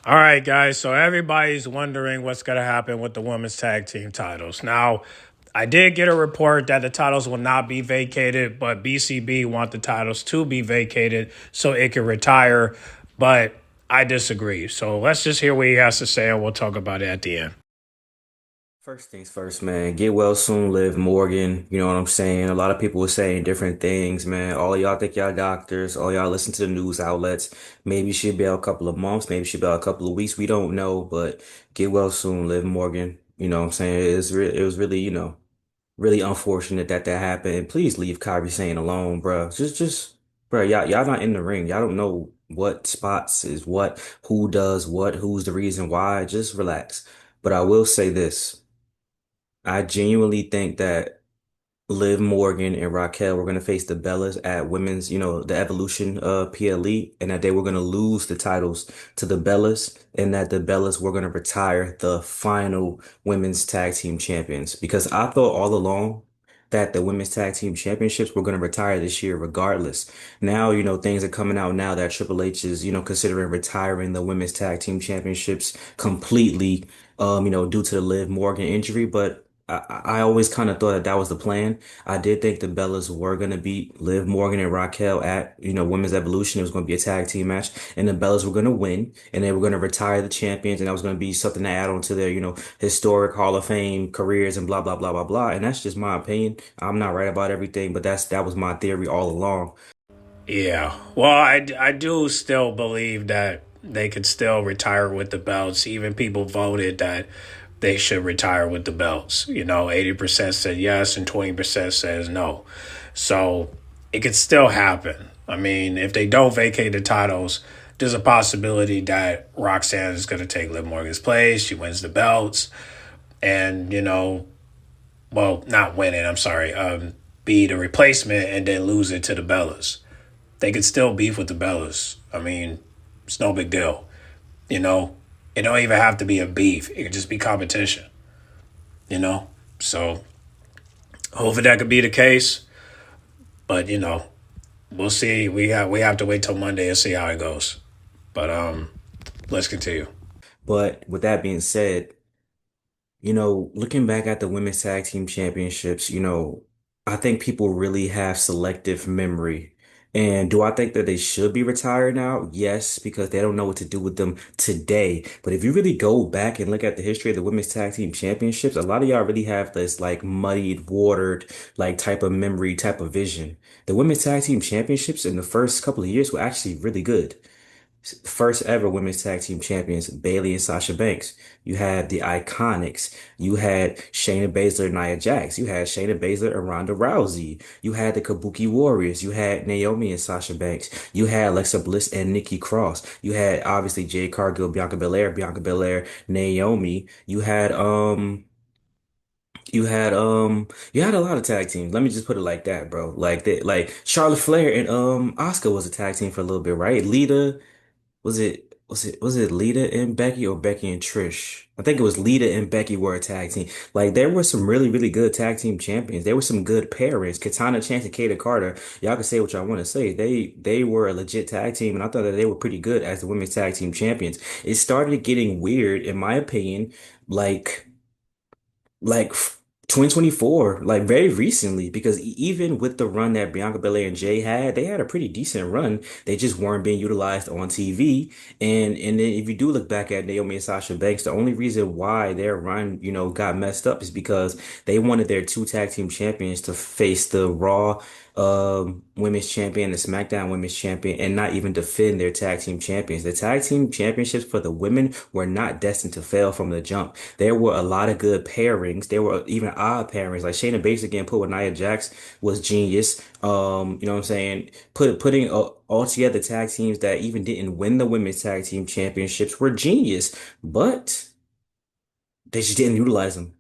All right, guys. So everybody's wondering what's going to happen with the women's tag team titles. Now, I did get a report that the titles will not be vacated, but BCB want the titles to be vacated so it can retire. But I disagree. So let's just hear what he has to say, and we'll talk about it at the end. First things first, man. Get well soon, Liv Morgan. You know what I'm saying? A lot of people were saying different things, man. All of y'all think y'all doctors. All y'all listen to the news outlets. Maybe she'll be out a couple of months. Maybe she'll be out a couple of weeks. We don't know, but get well soon, Liv Morgan. You know what I'm saying? It was really, really unfortunate that that happened. And please leave Kyrie Sane alone, bro. Bro, y'all not in the ring. Y'all don't know what spots is what, who does what, who's the reason why. Just relax. But I will say this. I genuinely think that Liv Morgan and Raquel were going to face the Bellas at women's, the Evolution PLE, and that they were going to lose the titles to the Bellas, and that the Bellas were going to retire the final women's tag team champions. Because I thought all along that the women's tag team championships were going to retire this year regardless. Now, things are coming out now that Triple H is, considering retiring the women's tag team championships completely, due to the Liv Morgan injury, but I always kind of thought that that was the plan. I did think the Bellas were going to beat Liv Morgan and Raquel at, Women's Evolution. It was going to be a tag team match, and the Bellas were going to win, and they were going to retire the champions, and that was going to be something to add on to their, historic Hall of Fame careers and blah, blah, blah, blah, blah. And that's just my opinion. I'm not right about everything, but that was my theory all along. Yeah. Well, I do still believe that they could still retire with the belts. Even people voted that they should retire with the belts. 80% said yes and 20% says no. So it could still happen. I mean, if they don't vacate the titles, there's a possibility that Roxanne is going to take Liv Morgan's place. She wins the belts. And, well, not win it, I'm sorry, be the replacement and then lose it to the Bellas. They could still beef with the Bellas. I mean, it's no big deal. You know, it don't even have to be a beef. It could just be competition. You know, so hopefully that could be the case. But we'll see. We have to wait till Monday and see how it goes. But let's continue. But with that being said, looking back at the women's tag team championships, I think people really have selective memory. And do I think that they should be retired now? Yes, because they don't know what to do with them today. But if you really go back and look at the history of the women's tag team championships, a lot of y'all really have this like muddied, watered, like type of memory, type of vision. The women's tag team championships in the first couple of years were actually really good. First ever women's tag team champions, Bayley and Sasha Banks. You had the Iconics. You had Shayna Baszler and Nia Jax. You had Shayna Baszler and Ronda Rousey. You had the Kabuki Warriors. You had Naomi and Sasha Banks. You had Alexa Bliss and Nikki Cross. You had obviously Jade Cargill, Bianca Belair, Naomi. You had a lot of tag teams. Let me just put it like that, bro. Like Charlotte Flair and Asuka was a tag team for a little bit, right? Lita. Was it Lita and Becky or Becky and Trish? I think it was Lita and Becky were a tag team. Like there were some really, really good tag team champions. There were some good pairings. Katana Chance and Kata Carter. Y'all can say what y'all want to say. They were a legit tag team, and I thought that they were pretty good as the women's tag team champions. It started getting weird, in my opinion, like like 2024, like very recently, because even with the run that Bianca Belair and Jay had, they had a pretty decent run. They just weren't being utilized on TV. And then if you do look back at Naomi and Sasha Banks, the only reason why their run, got messed up is because they wanted their two tag team champions to face the Raw women's champion, the SmackDown women's champion, and not even defend their tag team champions. The tag team championships for the women were not destined to fail from the jump. There were a lot of good pairings. There were even odd pairings. Like Shayna Baszler getting put with Nia Jax was genius. You know what I'm saying? Putting all together tag teams that even didn't win the women's tag team championships were genius, but they just didn't utilize them.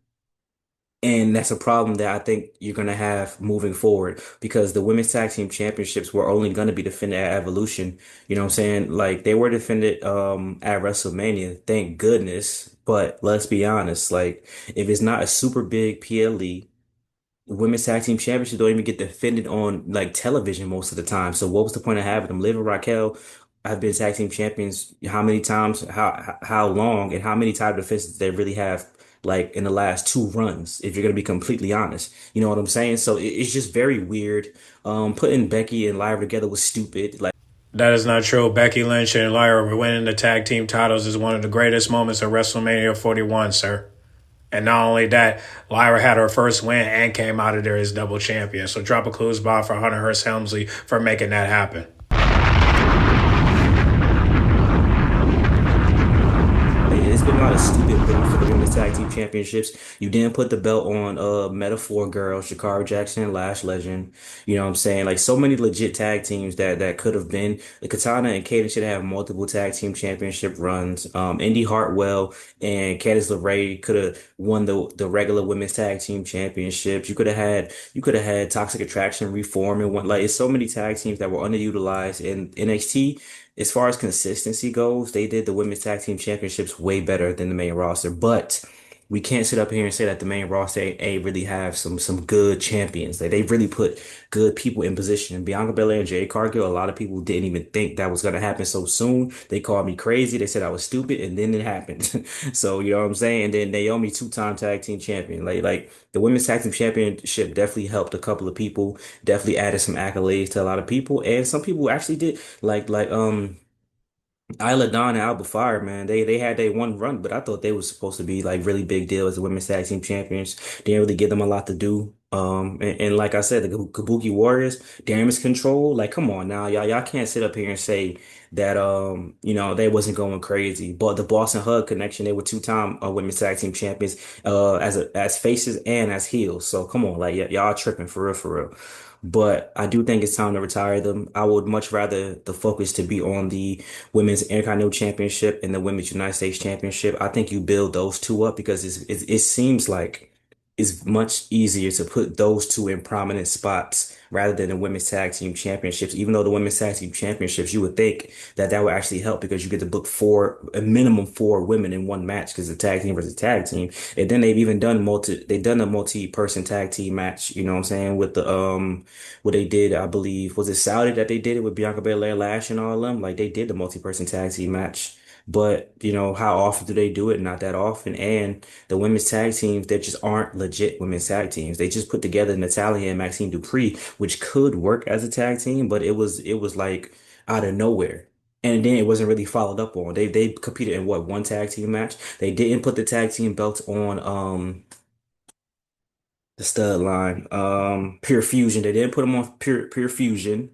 And that's a problem that I think you're going to have moving forward because the women's tag team championships were only going to be defended at Evolution. You know what I'm saying? Like they were defended at WrestleMania, thank goodness. But let's be honest, like if it's not a super big PLE, women's tag team championships don't even get defended on like television most of the time. So what was the point of having them? Liv and Raquel have been tag team champions, how many times, how long, and how many title defenses they really have, like in the last two runs, if you're gonna be completely honest. You know what I'm saying? So it's just very weird. Putting Becky and Lyra together was stupid. Like That is not true. Becky Lynch and Lyra winning the tag team titles is one of the greatest moments of WrestleMania 41, sir. And not only that, Lyra had her first win and came out of there as double champion. So drop a clues bomb for Hunter Hearst Helmsley for making that happen. it's been a lot of stupid bookings for the women's tag team championships. You didn't put the belt on Metaphor Girl, Shakara Jackson, and Lash Legend. You know what I'm saying? Like so many legit tag teams that could have been. The Katana and Kaden should have multiple tag team championship runs. Indy Hartwell and Candice LeRae could have won the regular women's tag team championships. You could have had Toxic Attraction reform and one, like it's so many tag teams that were underutilized in NXT. As far as consistency goes, they did the women's tag team championships way better than the main roster. But we can't sit up here and say that the main roster ain't really have some good champions. Like they really put good people in position. Bianca Belair and Jade Cargill, a lot of people didn't even think that was gonna happen so soon. They called me crazy. They said I was stupid, and then it happened. So you know what I'm saying? And then Naomi, two-time tag team champion. Like the women's tag team championship definitely helped a couple of people. Definitely added some accolades to a lot of people, and some people actually did like Isla Dawn and Alba Fire, man, they had their one run, but I thought they was supposed to be like really big deal as the women's tag team champions. Didn't really give them a lot to do. And like I said, the Kabuki Warriors, damage control, like come on now, y'all can't sit up here and say that they wasn't going crazy. But the Boston Hug Connection, they were two-time women's tag team champions, as faces and as heels. So come on, like y'all tripping for real, for real. But I do think it's time to retire them. I would much rather the focus to be on the Women's Intercontinental Championship and the Women's United States Championship. I think you build those two up because it seems like it's much easier to put those two in prominent spots rather than the Women's Tag Team Championships. Even though the Women's Tag Team Championships, you would think that that would actually help because you get to book a minimum four women in one match because it's a tag team versus tag team. And then they've done a multi-person tag team match, you know what I'm saying, with the what they did, I believe, was it Saudi that they did it with Bianca Belair, Lash, and all of them? Like they did the multi-person tag team match. But you know, how often do they do it? Not that often. And the women's tag teams, they just aren't legit women's tag teams. They just put together Natalia and Maxine Dupree, which could work as a tag team, but it was like out of nowhere. And then it wasn't really followed up on. They competed in what, one tag team match? They didn't put the tag team belts on the stud line. Pure Fusion. They didn't put them on Pure Fusion.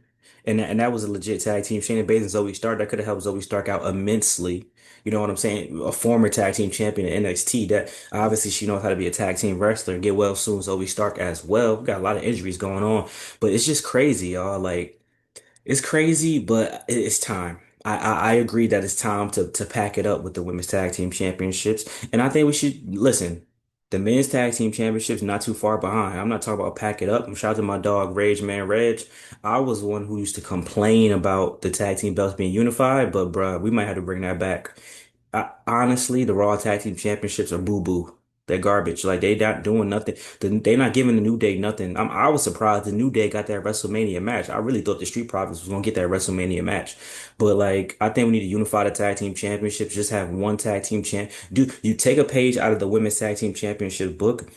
And that was a legit tag team. Shayna Baszler and Zoe Stark. That could have helped Zoe Stark out immensely. You know what I'm saying? A former tag team champion in NXT. That obviously she knows how to be a tag team wrestler and get well soon. Zoe Stark as well. We got a lot of injuries going on. But it's just crazy, y'all. Like it's crazy, but it's time. I agree that it's time to pack it up with the women's tag team championships. And I think we should listen. The men's tag team championships not too far behind. I'm not talking about pack it up. Shout out to my dog Rage Man Reg. I was the one who used to complain about the tag team belts being unified, but bruh, we might have to bring that back. Honestly, the Raw Tag Team Championships are boo-boo. They're garbage. Like they not doing nothing. They not giving the New Day nothing. I was surprised the New Day got that WrestleMania match. I really thought the Street Profits was gonna get that WrestleMania match. But like I think we need to unify the tag team championships. Just have one tag team champ. Do you take a page out of the women's tag team championship book?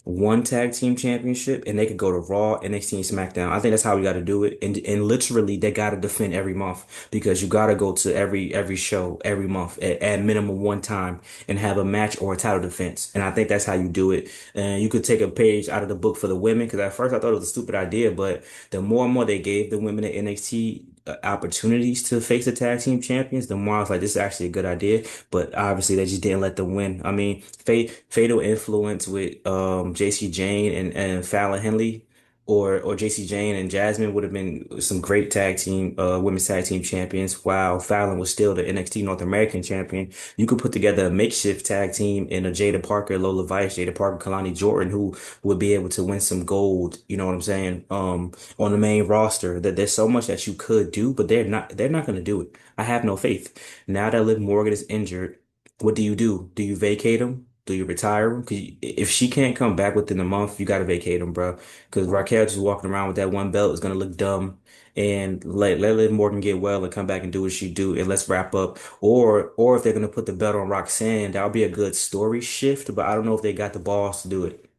One tag team championship and they could go to Raw, NXT, and SmackDown. I think that's how we got to do it. And literally they got to defend every month because you got to go to every show every month at minimum one time and have a match or a title defense. And I think that's how you do it. And you could take a page out of the book for the women because at first I thought it was a stupid idea, but the more and more they gave the women at NXT opportunities to face the tag team champions, the more I was like, this is actually a good idea. But obviously, they just didn't let them win. I mean, Fatal Influence with JC Jane and Fallon Henley, or JC Jane and Jasmine would have been some great tag team, women's tag team champions. While Fallon was still the NXT North American champion, you could put together a makeshift tag team in a Jada Parker, Lola Vice, Jada Parker, Kalani Jordan, who would be able to win some gold. You know what I'm saying? On the main roster, that there's so much that you could do, but they're not going to do it. I have no faith. Now that Liv Morgan is injured, what do? Do you vacate him? Do you retire him? Because if she can't come back within a month, you got to vacate him, bro. Because Raquel just walking around with that one belt is gonna look dumb. And let Liv Morgan get well and come back and do what she do, and let's wrap up. Or if they're gonna put the belt on Roxanne, that would be a good story shift. But I don't know if they got the balls to do it.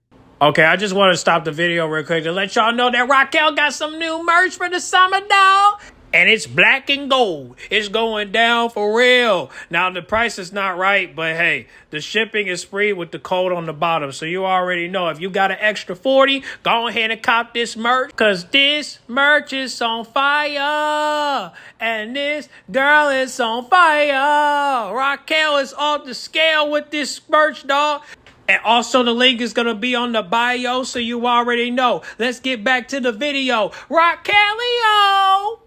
Okay, I just want to stop the video real quick to let y'all know that Raquel got some new merch for the summer, dog. And it's black and gold. It's going down for real. Now, the price is not right, but hey, the shipping is free with the code on the bottom. So you already know if you got an extra 40, go ahead and cop this merch. Because this merch is on fire. And this girl is on fire. Raquel is off the scale with this merch, dog. And also the link is going to be on the bio, so you already know. Let's get back to the video. Raquelio!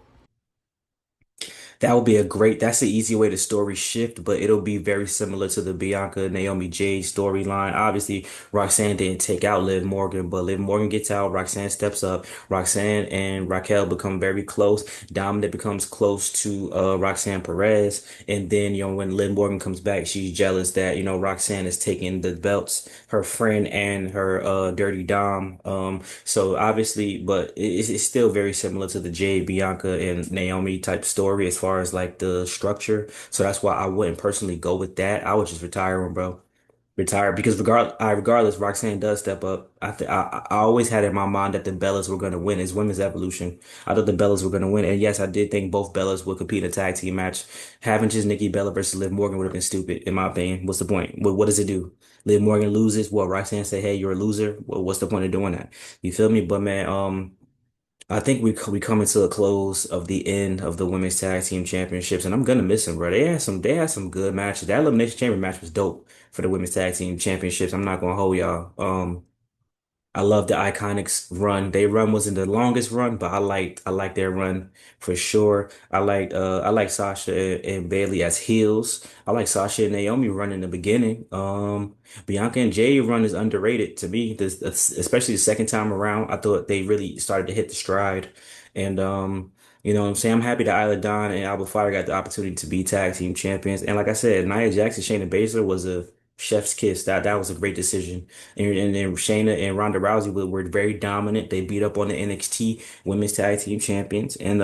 That would be a great, that's the easy way to story shift, but it'll be very similar to the Bianca Naomi Jade storyline. Obviously, Roxanne didn't take out Liv Morgan, but Liv Morgan gets out, Roxanne steps up, Roxanne and Raquel become very close. Dominic becomes close to Roxanne Perez, and then when Liv Morgan comes back, she's jealous that Roxanne is taking the belts, her friend and her Dirty Dom. So obviously, but it's still very similar to the Jade, Bianca, and Naomi type story as far as like the structure. So that's why I wouldn't personally go with that. I would just retire him, bro. Retire because regardless, Roxanne does step up. I always had in my mind that the Bellas were going to win. It's women's evolution. I thought the Bellas were going to win, and yes, I did think both Bellas would compete in a tag team match. Having just Nikki Bella versus Liv Morgan would have been stupid, in my opinion. What's the point? What does it do? Liv Morgan loses. What Roxanne say? Hey, you're a loser. Well, what's the point of doing that? You feel me? But man, I think we coming to a close of the end of the women's tag team championships, and I'm gonna miss them, bro. They had some good matches. That elimination chamber match was dope for the women's tag team championships. I'm not gonna hold y'all. I love the Iconics run. Their run wasn't the longest run, but I liked their run for sure. I like Sasha and Bailey as heels. I like Sasha and Naomi run in the beginning. Bianca and Jay run is underrated to me. Especially the second time around, I thought they really started to hit the stride. And you know what I'm saying? I'm happy that Isla Dawn and Alba Fire got the opportunity to be tag team champions. And like I said, Nia Jackson, Shayna Baszler was a chef's kiss. That was a great decision. And then Shayna and Ronda Rousey were very dominant. They beat up on the NXT Women's Tag Team Champions. And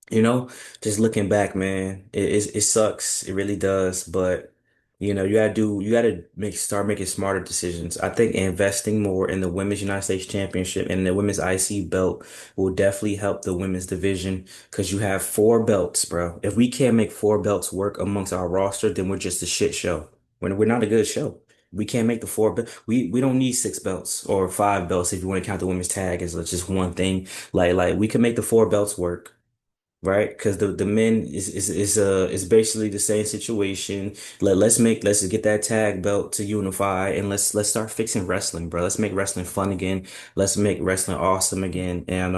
you know, just looking back, man, it sucks. It really does. But you gotta start making smarter decisions. I think investing more in the Women's United States Championship and the Women's IC belt will definitely help the women's division because you have four belts, bro. If we can't make four belts work amongst our roster, then we're just a shit show. We're not a good show. We can't make the four belt. We don't need six belts or five belts if you want to count the women's tag as just one thing. Like we can make the four belts work. Right, because the men is basically the same situation. Let's get that tag belt to unify and let's start fixing wrestling, bro. Let's make wrestling fun again. Let's make wrestling awesome again. And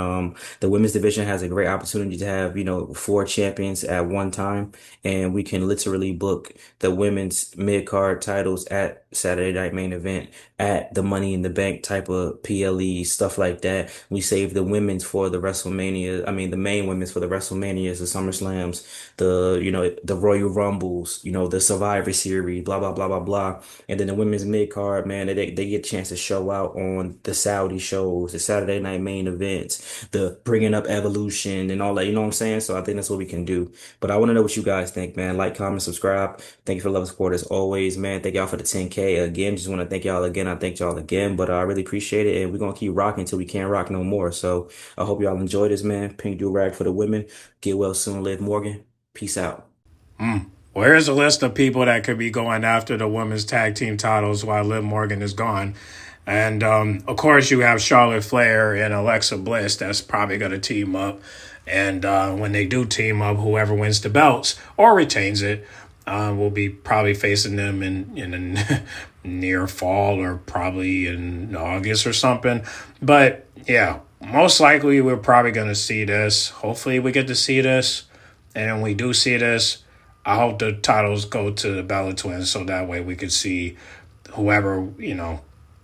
the women's division has a great opportunity to have four champions at one time, and we can literally book the women's mid card titles at Saturday Night Main Event at the Money in the Bank type of PLE stuff like that. We save the women's for the WrestleMania. I mean, the main women's for the WrestleManias, the SummerSlams, the Royal Rumbles, the Survivor Series, blah blah blah blah blah. And then the women's mid card, man, they get a chance to show out on the Saudi shows, the Saturday Night Main Events, the bringing up Evolution and all that. You know what I'm saying? So I think that's what we can do. But I want to know what you guys think, man. Like, comment, subscribe. Thank you for the love and support as always, man. Thank y'all for the 10K again. Just want to thank y'all again. I thank y'all again, but I really appreciate it. And we're going to keep rocking until we can't rock no more. So I hope y'all enjoy this, man. Pink do rag for the women. Get well soon, Liv Morgan. Peace out. Well, here's a list of people that could be going after the women's tag team titles while Liv Morgan is gone. And, of course, you have Charlotte Flair and Alexa Bliss that's probably going to team up. And when they do team up, whoever wins the belts or retains it will be probably facing them in a near fall or probably in August or something. But, yeah, most likely we're probably going to see this. Hopefully we get to see this. And when we do see this, I hope the titles go to the Bella Twins so that way we could see whoever,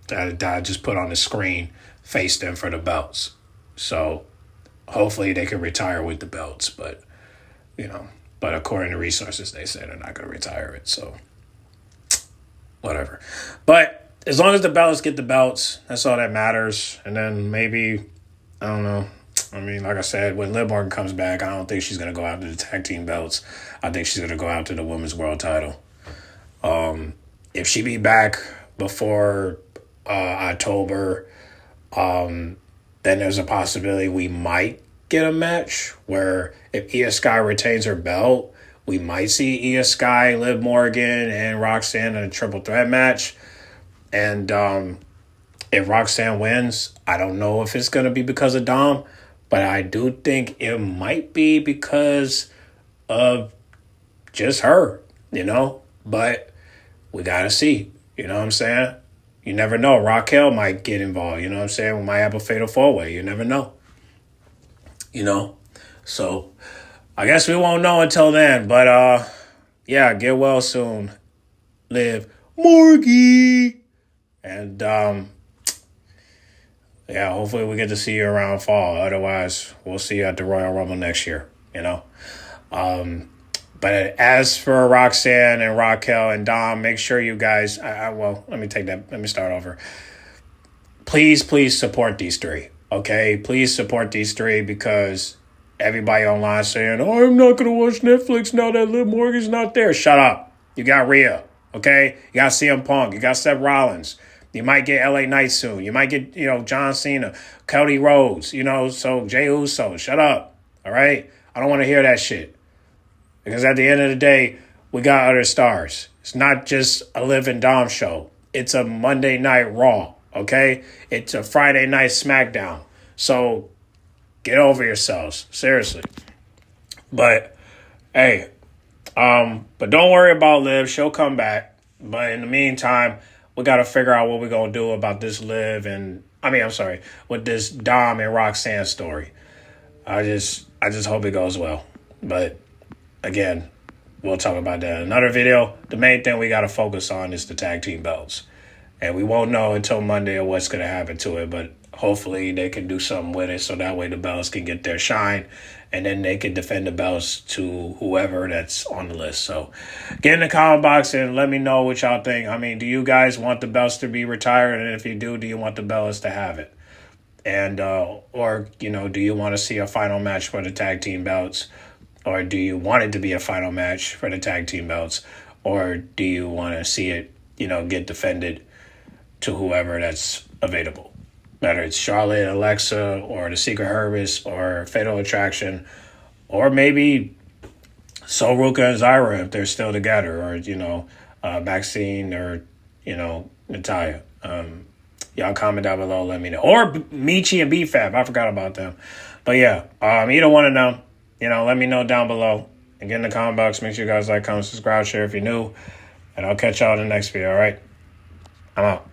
that I just put on the screen face them for the belts. So hopefully they can retire with the belts, but but according to resources, they say they're not going to retire it. So whatever. But as long as the belts get the belts, that's all that matters. And then maybe, I don't know. I mean, like I said, when Liv Morgan comes back, I don't think she's going to go after the tag team belts. I think she's going to go after the women's world title. If she be back before October, then there's a possibility we might get a match where if Io Sky retains her belt, we might see Io Sky, Liv Morgan, and Roxanne in a triple threat match. And if Roxanne wins, I don't know if it's going to be because of Dom, but I do think it might be because of just her, But we got to see, you know what I'm saying? You never know. Raquel might get involved, you know what I'm saying? We might have a fatal four-way. You never know, So I guess we won't know until then. But, yeah, get well soon. Liv Morgie. And, yeah, hopefully we get to see you around fall. Otherwise, we'll see you at the Royal Rumble next year, But as for Roxanne and Raquel and Dom, make sure you guys, let me take that. Let me start over. Please support these three, okay? Please support these three because everybody online saying, oh, I'm not going to watch Netflix now that Liv Morgan's not there. Shut up. You got Rhea, okay? You got CM Punk. You got Seth Rollins. You might get LA Knight soon. You might get, John Cena, Cody Rhodes, so Jey Uso. Shut up, all right? I don't want to hear that shit. Because at the end of the day, we got other stars. It's not just a Liv and Dom show. It's a Monday Night Raw, okay? It's a Friday Night SmackDown. So get over yourselves, seriously. But, hey, but don't worry about Liv. She'll come back. But in the meantime, we got to figure out what we're going to do about this Liv with this Dom and Roxanne story. I just hope it goes well. But again, we'll talk about that in another video. The main thing we got to focus on is the tag team belts. And we won't know until Monday what's going to happen to it, but hopefully they can do something with it so that way the belts can get their shine and then they can defend the belts to whoever that's on the list. So get in the comment box and let me know what y'all think. I mean, do you guys want the belts to be retired? And if you do you want the belts to have it? And, or, do you want to see a final match for the tag team belts? Or do you want it to be a final match for the tag team belts? Or do you want to see it, get defended to whoever that's available? Whether it's Charlotte, Alexa, or the Secret Service, or Fatal Attraction, or maybe Sol Ruka and Zyra if they're still together, or, Maxine, or, Natalya. Y'all comment down below, let me know. Or Michi and BFAB, I forgot about them. But yeah, either one of them. Let me know down below. And get in the comment box. Make sure you guys like, comment, subscribe, share if you're new. And I'll catch y'all in the next video, all right? I'm out.